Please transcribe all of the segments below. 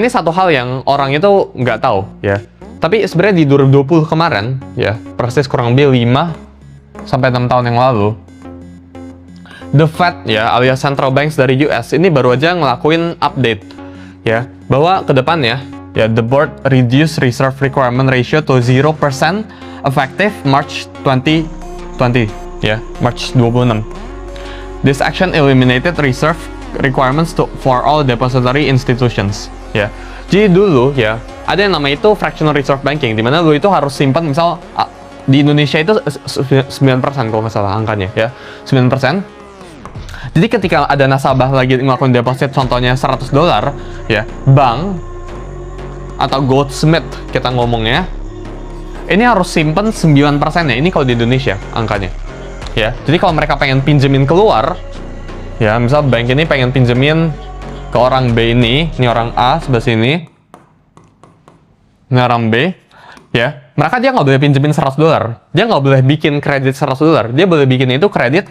Ini satu hal yang orang itu nggak tahu ya. Tapi sebenarnya di 2020 kemarin ya, persis kurang lebih 5 sampai 6 tahun yang lalu, The Fed ya, alias Central Banks dari US ini baru aja ngelakuin update ya, bahwa ke depannya ya, the board reduce reserve requirement ratio to 0% effective March 2020 ya, March 26. This action eliminated reserve requirements for all depository institutions ya. Jadi dulu ya, ada yang namanya itu fractional reserve banking, di mana lu itu harus simpan, misal di Indonesia itu 9% kalau nggak salah angkanya ya, 9%. Jadi ketika ada nasabah lagi ngelakuin deposit, contohnya $100 ya, bank atau Goldsmith kita ngomongnya, ini harus simpen 9% ya, ini kalau di Indonesia angkanya ya. Jadi kalau mereka pengen pinjemin keluar ya, misal bank ini pengen pinjemin ke orang B ini orang A sebelah sini, ini orang B ya, mereka dia nggak boleh pinjemin $100, dia nggak boleh bikin kredit $100, dia boleh bikin itu kredit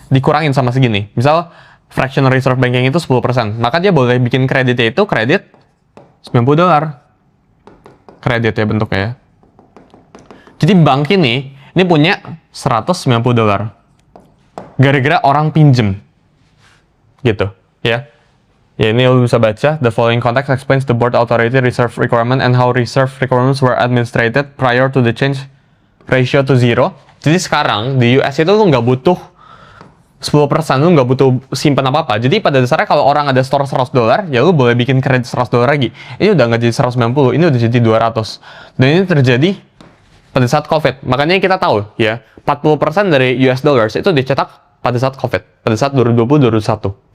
dikurangin sama segini. Misal fractional reserve banking itu 10%, maka dia boleh bikin kreditnya itu kredit $90 kredit ya bentuknya ya. Jadi bank ini punya $190 gara-gara orang pinjem gitu ya. Ya, ini lo bisa baca. The following context explains the board authority reserve requirement and how reserve requirements were administrated prior to the change ratio to 0. Jadi sekarang di US itu lo nggak butuh 10%, lo nggak butuh simpan apa-apa. Jadi pada dasarnya kalau orang ada store $100, ya lo boleh bikin kredit $100 lagi. Ini udah nggak jadi 190, ini udah jadi 200. Dan ini terjadi pada saat COVID. Makanya kita tahu ya, 40% dari US dollars itu dicetak pada saat COVID, pada saat 2020-2021.